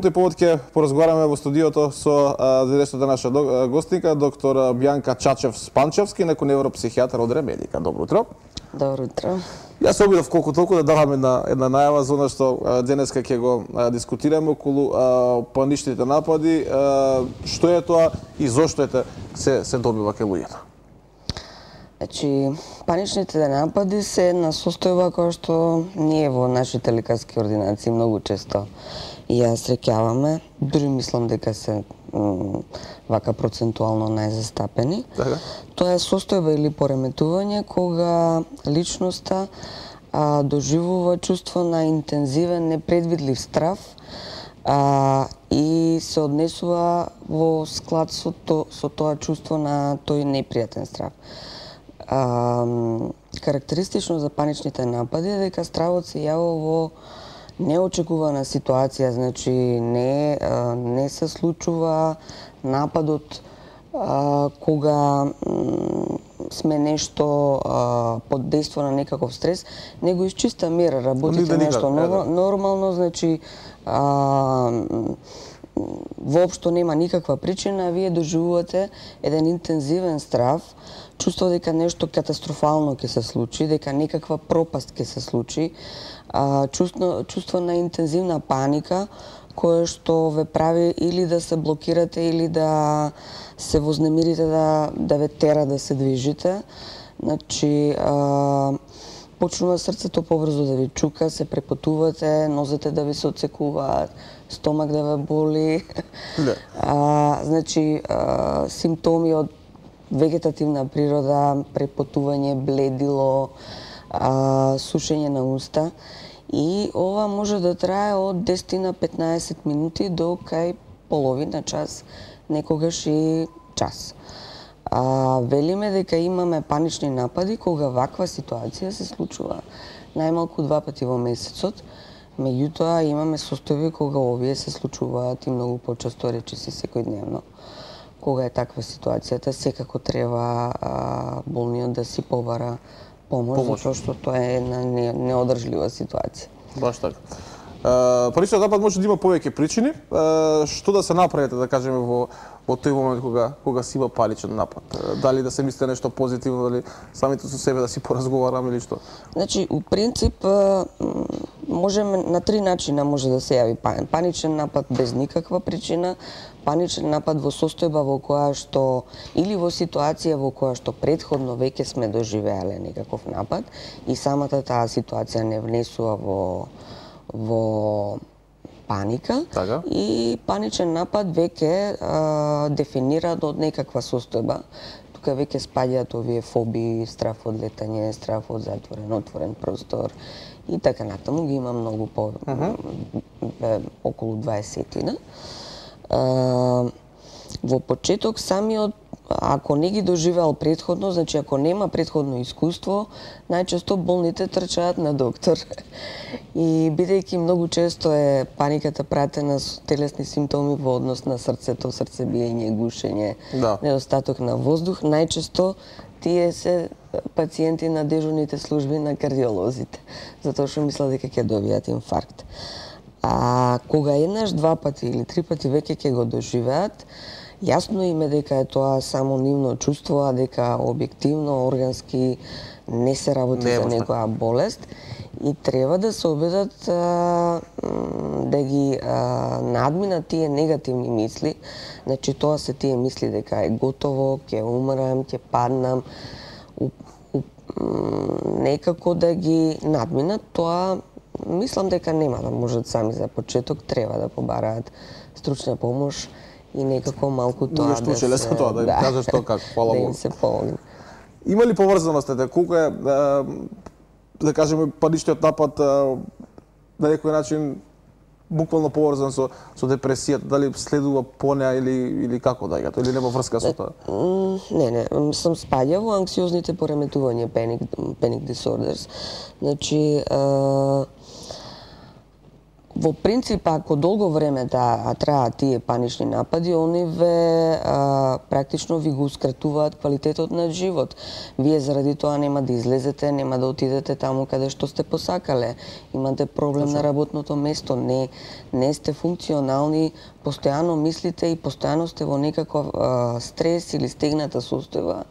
тој повод ќе поразговараме во студиото со денешната наша гостинка, доктор Бјанка Чачев-Спанчевски, некој невропсихијатар од Ремедика. Добро утро. Добро утро. Јас се обидов колку толку да давам една најава за она што денеска ќе го дискутираме околу паничните напади, што е тоа и зошто се добива кај луѓето. Значи, паничните напади се една состојба која што ние во нашите лекарски ординации многу често ја среќаваме. Дури мислам дека се вака процентуално најзастапени. Така. Тоа е состојба или пореметување кога личноста доживува чувство на интензивен, непредвидлив страв и се однесува во склад со тоа чувство на тој непријатен страв. Карактеристично за паничните напади е дека стравот се јавува во неочекувана ситуација, значи не се случува нападот кога сме нешто под дејство на некаков стрес, него из чиста мера работите нешто нормално, значи воопшто нема никаква причина, а вие доживувате еден интензивен страв, чувство дека нешто катастрофално ќе се случи, дека некаква пропаст ќе се случи, чувство на интензивна паника, кое што ве прави или да се блокирате, или да се вознемирите, да ве тера да се движите. Значи, почнува срцето побрзо да ви чука, се препотувате, нозете да ви се отсекуваат, стомак да ве боли. Значи, симптоми од вегетативна природа, препотување, бледило, сушење на уста. И ова може да трае од 10 на 15 минути до кај половина час, некогаш и час. Велиме дека имаме панични напади кога ваква ситуација се случува најмалку 2 пати во месецот. Меѓутоа имаме состојби кога овие се случуваат и многу почесто, речиси секојдневно. Кога е таква ситуацијата, секако треба болниот да си побара помош, затоа што тоа е една неодржлива ситуација. Баш така. Паничниот напад може да има повеќе причини. Што да се направите, да кажеме, во тој момент кога си има паничен напад? Дали да се мисли нешто позитивно, дали самите со себе да си поразговараме или што? Значи, у принцип, можеме на 3 начина може да се јави паничен напад без никаква причина, паничен напад во состојба во која што или во ситуација во која што претходно веќе сме доживеале некаков напад и самата таа ситуација не внесува во паника, така. И паничен напад веќе дефиниран од некаква состојба. Тука веќе спаѓаат овие фобии, страф од летање, страф од затворен, отворен простор и така натаму, ги има многу околу 20-тина. Во почеток самиот, ако не ги доживеал претходно, значи ако нема претходно искуство, најчесто болните трчаат на доктор. И бидејќи многу често е паниката пратена со телесни симптоми во однос на срцето, срцебиење, гушење, недостаток на воздух, најчесто тие се пациенти на дежурните служби на кардиолозите, затоа што мислат дека ќе добијат инфаркт. А кога еднаш, 2 пати или 3 пати веќе ќе го доживеат, јасно им е дека е тоа само нивно чувство, а дека објективно, органски не се работи за некоја болест и треба да се обидат да ги надминат тие негативни мисли. Значи тоа се тие мисли дека е готово, ќе умрам, ќе паднам, некако да ги надминат. Тоа мислам дека нема да можат сами за почеток, треба да побараат стручна помош и некако малку тоа да се... за тоа, да им кажеш тоа како, фала Богу. Да им се помогне. Има ли поврзаност, колку е, да кажеме, паничниот напад на некој начин буквално поврзан со депресијата, дали следува по неа или како даѓа, или нема врска со тоа? Не, сум спаѓа во анксиозните пореметувања, panic disorders. Значи, Во принцип, ако долго време траат тие панични напади, они практично ви го ускратуваат квалитетот на живот. Вие заради тоа нема да излезете, нема да отидете таму каде што сте посакале. Имате проблем на работното место, не сте функционални, постојано мислите и постојано сте во некаков стрес или стегната состојба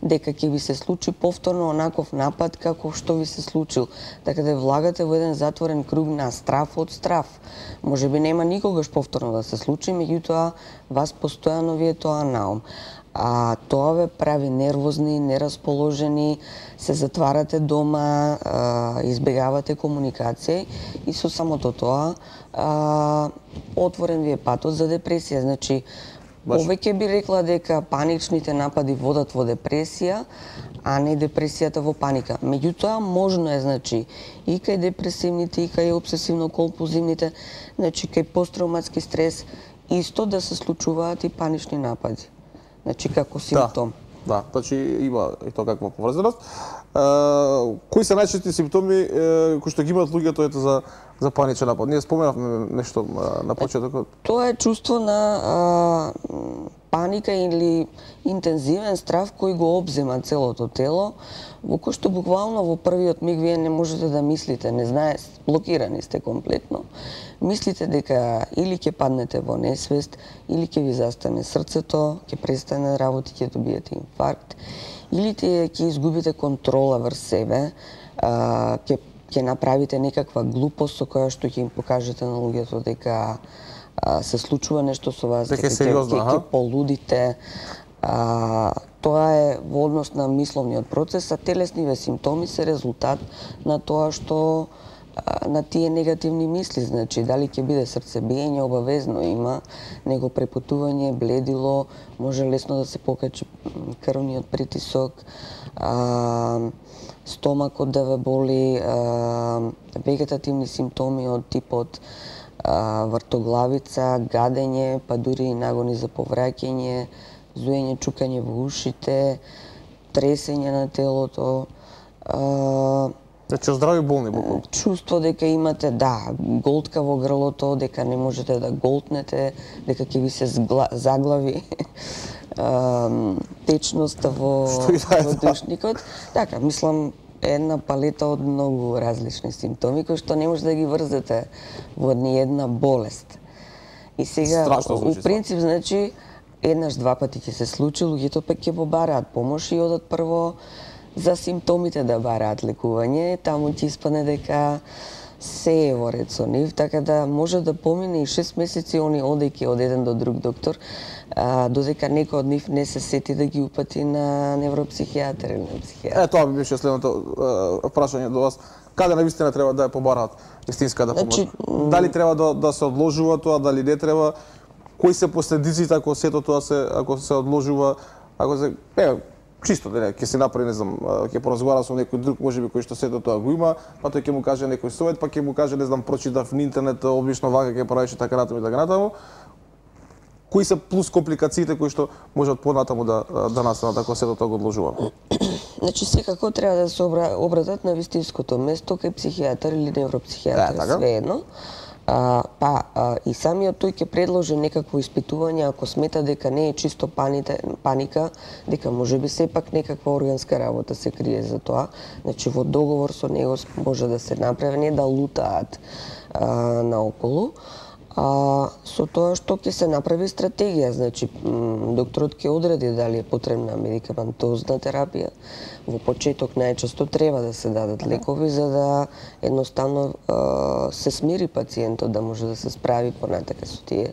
дека ќе ви се случи повторно онаков напад како што ви се случил. Така да влагате во еден затворен круг на страф од страф. Можеби нема никогаш повторно да се случи, меѓутоа вас постојано ви е тоа наум. А тоа ве прави нервозни, нерасположени, се затварате дома, избегавате комуникација и со самото тоа отворен ви е патот за депресија. Значи, повеќе би рекла дека паничните напади водат во депресија, а не депресијата во паника. Меѓутоа, можно е, значи, и кај депресивните, и кај обсесивно-компулзивните, значи, кај посттравматски стрес, исто да се случуваат и панични напади. Значи, како симптом. Да, значи има и тоа каква поврзаност. Кои се најчести симптоми кои што ги имаат луѓето за паничен напад? Ние споменавме нешто на почетокот. Тоа е чувство на паника или интензивен страв кој го обзема целото тело, во кој што буквално во првиот миг вие не можете да мислите, не знаете, блокирани сте комплетно. Мислите дека или ќе паднете во несвест, или ќе ви застане срцето, ќе престане да работи, ќе добиете инфаркт, или ќе изгубите контрола врз себе, ќе направите некаква глупост со која што ќе им покажете на луѓето дека се случува нешто со вас, дека ќе полудите. Тоа е во однос на мисловниот процес, а телесниве симптоми се резултат на тоа што на тие негативни мисли, значи дали ќе биде срцебиење, обавезно има, него препотување, бледило, може лесно да се покачи крвниот притисок, стомакот да ве боли, вегетативни симптоми од типот вртоглавица, гадење, па дури и нагони за повраќање, зуење, чукање во ушите, тресење на телото. Значи здрави болни буквално. Чувство дека имате, голтка во грлото, дека не можете да голтнете, дека ќе ви се заглави течноста во душникот. Така, мислам, една палета од многу различни симптоми кои што не може да ги врзете во ни една болест. И сега, у принцип, значи, еднаш-два пати ќе се случи, луѓето пак ќе побараат помош и одат прво за симптомите да бараат лекување, таму ќе испадне дека се е во ред со нив, така да може да помине и 6 месеци они одејќи од еден до друг доктор, додека некој од нив не се сети да ги упати на невропсихијатар или на психијатар. Тоа би беше следното прашање до вас. Каде навистина треба да ја побараат вистинската помош? Дали треба да се одложува тоа, дали не треба? Кои се последиците ако сето тоа се одложува, ако се чисто ќе се направи, не знам, ќе поразговара со некој друг, можеби кој што сето тоа го има, па тој ќе му каже некој совет, па ќе му каже, не знам, прочитав на интернет, обично вака ќе правиш така натаму. Кои се плюс компликациите кои што можат понатаму да настанат ако сето тоа го одложува? Значи секако треба да се обратат на вистинското место кај психијатар или невропсихијатар, свеедно. И самиот тој ќе предложи некакво испитување ако смета дека не е чисто паника, дека можеби сепак некаква органска работа се крие за тоа. Значи во договор со него може да се направи, не да лутаат наоколу. Со тоа што ќе се направи стратегија, значи докторот ќе одреди дали е потребна медикаментозна терапија. Во почеток најчесто треба да се дадат лекови за да едноставно се смири пациентот да може да се справи понатака со тие.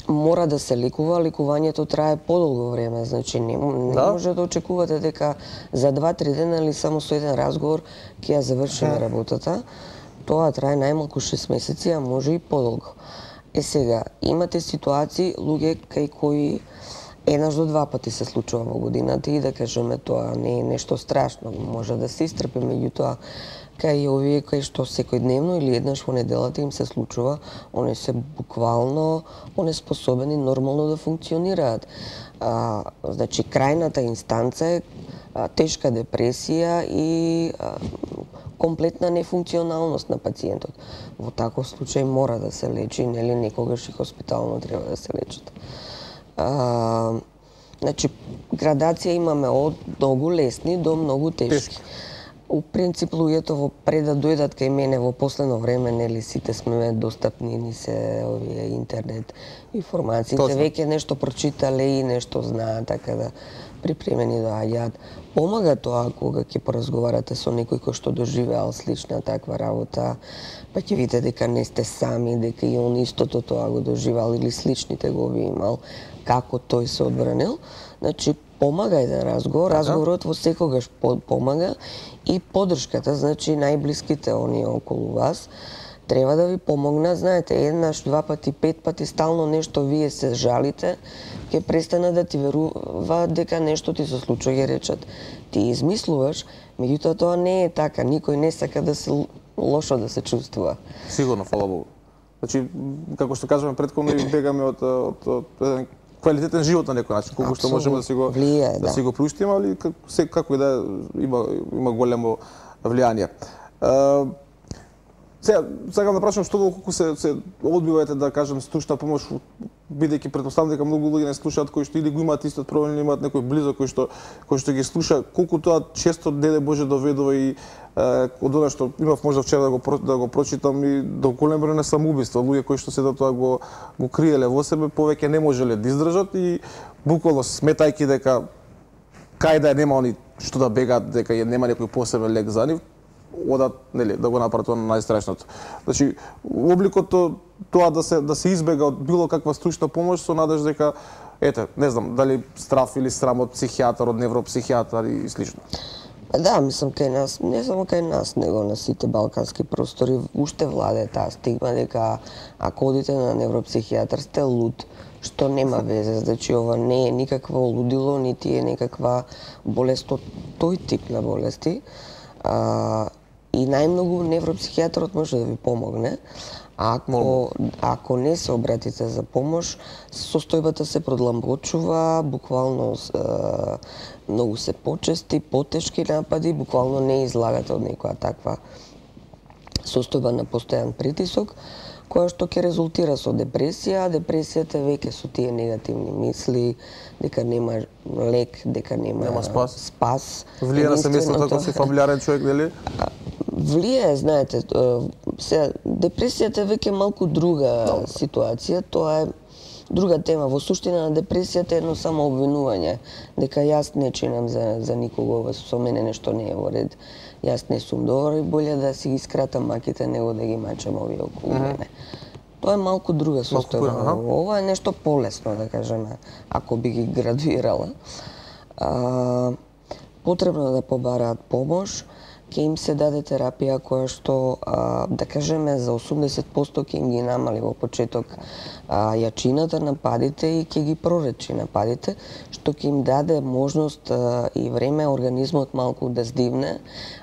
Мора да се лекува, лекувањето трае подолго време, значи не може да очекувате дека за 2-3 дена или само со еден разговор ќе ја завршиме работата. Тоа трае најмалку 6 месеци, а може и подолго. Сега, имате ситуации, луѓе кај кои еднаш до 2 пати се случува во годината и да кажеме тоа не е нешто страшно, може да се истрпи, меѓутоа кај овие кај што секојдневно или еднаш во неделата им се случува, они се буквално онеспособени нормално да функционираат. Значи, крајната инстанца е тешка депресија и комплетна нефункционалност на пациентот. Во таков случај мора да се лечи, нели некогаш и хоспитално треба да се лечат. Значи, градација имаме од многу лесни до многу тешки. У принцип, луѓето пред да дојдат кај мене во последно време, нели сите сме достапни, ни се овие интернет информациите, веќе нешто прочитале и нешто знаат, така да припремени доаѓаат. Помага тоа кога ќе поразговарате со некој кој што доживеал слична таква работа, па ќе видите дека не сте сами, дека и он истото тоа го доживеал или сличните го би имал, како тој се одбранил. Значи, помага еден разговор, разговорот во секогаш помага и поддршката, значи најблиските оние околу вас, треба да ви помогнат, знаете, еднаш, два пати, пет пати, стално нешто вие се жалите, ќе престана да ти веруваат дека нешто ти се случува, ќе речат. Ти измислуваш, меѓутоа тоа не е така, никој не сака да се лошо да се чувствува. Сигурно, фала Богу. Значи, како што кажаме претходно, бегаме од еден квалитетен живот на некој начин, колку што можеме да си го да си го приуштиме, али како и да има големо влијание. Сега сакам да прашам што колку се одбивате, да кажем, стручна помош, бидејќи претпоставам дека многу луѓе не слушаат, кои што или го имаат истиот проблем, или имаат некој близок кој што ги слуша, колку тоа често не Боже доведува и од она што имав можда вчера да го прочитам, и до голем број на самоубиства, луѓе кои што се тоа го криеле во себе, повеќе не можеле да издржат и буквално сметајќи дека кај да нема они што да бегаат, дека нема некој посебен лек за нив, одат, нели, да го направат тоа најстрашното. Значи, обликот тоа да се избега од било каква стручна помош со надеж дека ете, не знам, дали страф или срам од психијатар, од невропсихијатар и слично. Да, мислам кај нас, не само кај нас, него на сите балкански простори уште владее таа стигма дека ако одите на невропсихијатар сте луд, што нема везе, значи ова не е никакво лудило, нити е некаква болест од тој тип на болести. И најмногу невропсихијатрот може да ви помогне. Ако не се обратите за помош, состојбата се продламбочува, буквално многу се почести, потешки напади, буквално не излагате од некоја таква состојба на постојан притисок, која што ќе резултира со депресија, а депресијата веќе со тие негативни мисли, дека нема лек, дека нема спас. Влијае на семејството ако си фамилиарен човек, нели? Влијае, знаете, депресијата е веќе малку друга ситуација, тоа е друга тема. Во суштина на депресијата е едно само обвинување, дека јас не чинам за никого, со мене нешто не е во ред, јас не сум добар и боле да си ги скратам маките него да ги мачам овие околу мене. Тоа е малку друга состојба. Ова е нешто полесно, да кажеме, ако би ги градуирала. Потребно да побараат помош, ќе им се даде терапија која што, да кажеме, за 80% ќе им ги намали во почеток јачината, нападите и ќе ги проречи нападите, што ќе им даде можност и време организмот малку да здивне,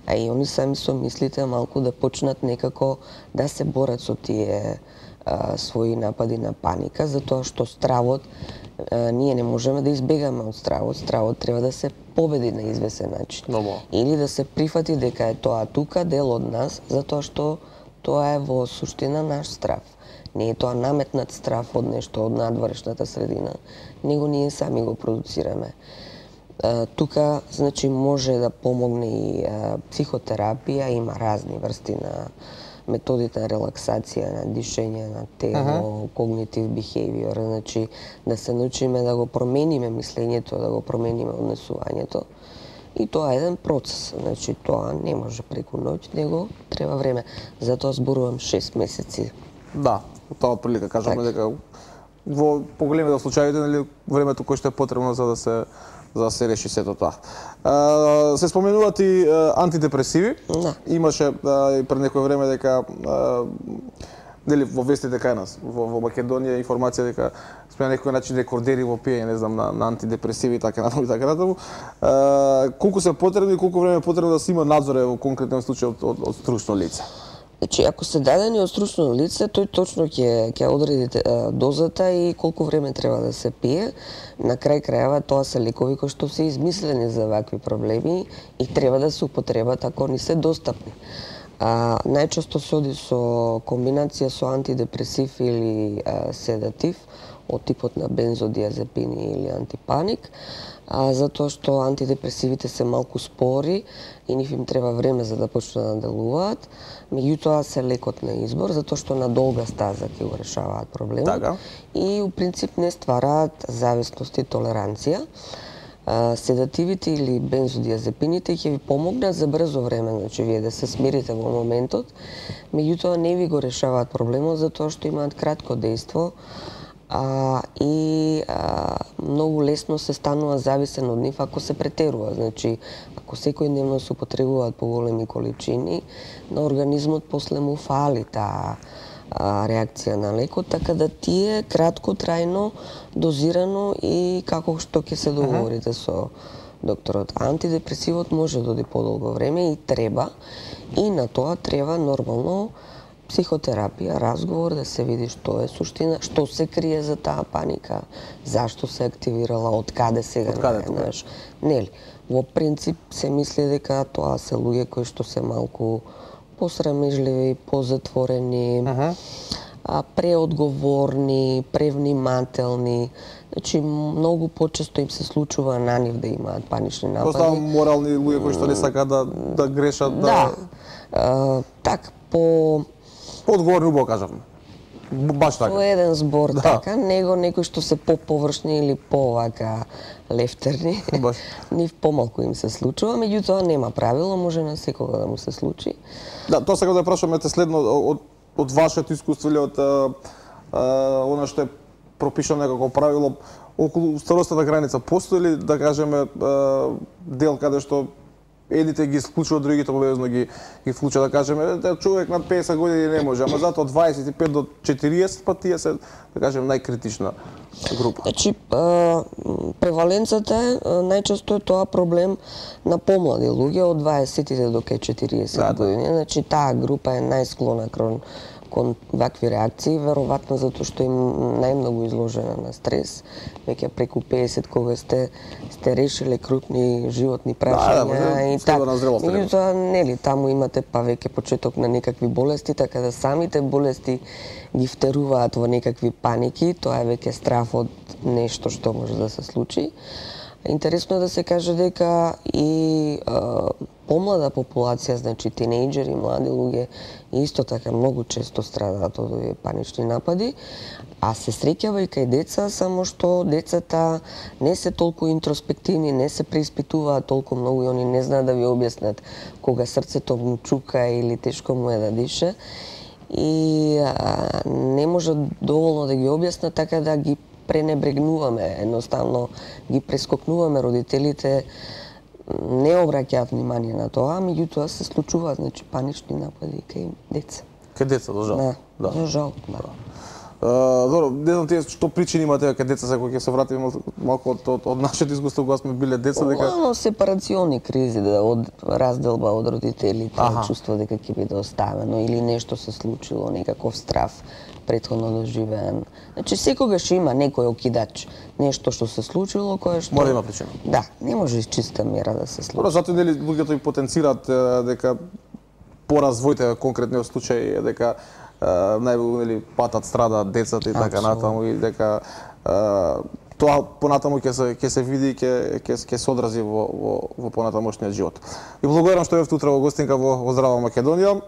а и они сами со мислите малку да почнат некако да се борат со тие своји напади на паника, затоа што стравот, ние не можеме да избегаме од стравот, стравот треба да се победи на извесен начин. Или да се прифати дека е тоа тука дел од нас, затоа што тоа е во суштина наш страв. Не е тоа наметнат страв од нешто од надворешната средина, него ние сами го продуцираме. Тука, значи, може да помогне и психотерапија, има разни врсти на методите на релаксација, на дишење, на тело, когнитив бихевиор, значи да се научиме да го промениме мислењето, да го промениме однесувањето. И тоа е еден процес, значи тоа не може преку ноќ, него треба време. Затоа зборувам 6 месеци. Да, тоа отприлика кажаме дека во поголемите случаите, нели, времето кое што е потребно за да се реши сето тоа. Се споменуваат и антидепресиви. Имаше пред некој време дека нели во вестите кај нас во Македонија информација дека сме на некој начин рекордери во пиење, не знам, на антидепресиви и така натаму. Колку се потребни и колку време е потребно да се има надзор во конкретен случај од стручно лице? Значи, ако се дадени од стручно лице, тој точно ќе одреди дозата и колку време треба да се пие. На крај крајава тоа се лекови кои што се измислени за вакви проблеми и треба да се употребат ако ни се достапни. Најчесто се оди со комбинација со антидепресив или седатив од типот на бензодиазепини или антипаник, затоа што антидепресивите се малку спори и нив им треба време за да почнат да делуваат. Меѓутоа се лекот на избор, затоа што на долга стаза ќе го решаваат проблемот. Така. И у принцип не ствараат зависност и толеранција. Седативите или бензодиазепините ќе ви помогнат за брзо време, значи вие да се смирите во моментот, меѓутоа не ви го решаваат проблемот затоа што имаат кратко дејство и многу лесно се станува зависен од нив ако се претерува. Значи, ако секојдневно се употребуваат поголеми количини, на организмот после му фали таа реакција на лекот, така да тие кратко, трајно, дозирано и како што ќе се договорите со докторот. Антидепресивот може да оди подолго време и треба, и на тоа треба нормално психотерапија, разговор, да се види што е суштина, што се крие за таа паника, зашто се активирала, од каде сега знаеш. Нели, во принцип се мисли дека тоа се луѓе кои што се малку посрамежливи, позатворени, преодговорни, превнимателни. Значи, многу почесто им се случува на нив да имаат панични напади. Просто морални луѓе кои што не сакаат да грешат, да. Так, одговорни, убаво кажавме. Баш така. Со еден збор, така, него некои што се поповршни или повака лефтерни, нив помалку им се случува, меѓутоа нема правило, може на секога да му се случи. Да, тоа сакам да прашаме следно од вашето искуство или од она што е пропишано како правило околу старосната граница, постои ли, да кажеме, дел каде што едните ги исклучуваат, другите обавезно ги вклучуваат, да кажеме, човек над 50 години не може, ама затоа од 25 до 40 па тие се, да кажеме, најкритична група. Значи, преваленцата е, најчесто е тоа проблем на помлади луѓе од 20 до 40 години. Значи, таа група е најсклона кон вакви реакции, веројатно затоа што им најмногу изложена на стрес, веќе преку 50 кога сте решиле крупни животни прашања и така. Меѓутоа, нели, таму имате па веќе почеток на некакви болести, така да самите болести ги втеруваат во некакви паники, тоа е веќе страф од нешто што може да се случи. Интересно е да се каже дека и помлада популација, значи тинејџери, млади луѓе, исто така многу често страдаат од овие панични напади, а се среќава и кај деца, само што децата не се толку интроспективни, не се преиспитуваат толку многу и они не знаат да ви објаснат кога срцето му чука или тешко му е да дише и не може доволно да ги објаснат, така да ги пренебрегнуваме, едноставно ги прескокнуваме, родителите не обраќаат внимание на тоа, меѓутоа се случуваат, значи, панични напади кај деца. Кај деца, за жал. Да, за жал, да. Добро, не знам тие што причини имате кај деца, сега ќе се вратиме малку од нашето искуство кога сме биле деца, дека Главно сепарациони кризи, од разделба од родителите, чувство дека ќе биде оставено или нешто се случило, некаков страф претходно доживеан. Значи секогаш има некој окидач, нешто што се случило кое што мора да има причина. Да, не може из чиста мера да се случи. Добро, затоа нели луѓето и потенцираат дека поразвоите конкретниот случај дека нели патат, страдаат децата и така натаму и дека тоа понатаму ќе се види и ќе се одрази во понатамошниот живот. И благодарам што бевте утре во гостинка во Здрава Македонија,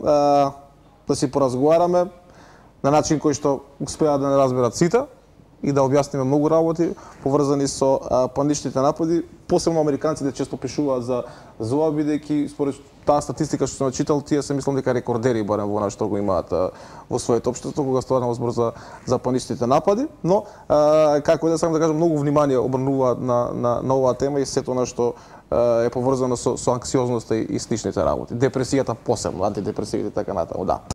да си поразговараме на начин кој што успеа да не разберат сите и да објасниме многу работи поврзани со паничните напади. Посебно американците често пишуваат за ова, бидејќи според таа статистика што сум читал, тие се мислам дека рекордери барем во она што го имаат во своето општество кога станува збор за паничните напади, но како да сакам да кажам, многу внимание обрнуваат на оваа тема и сето она што е поврзано со анксиозноста и сличните работи. Депресијата посебно, антидепресивите така натаму, да.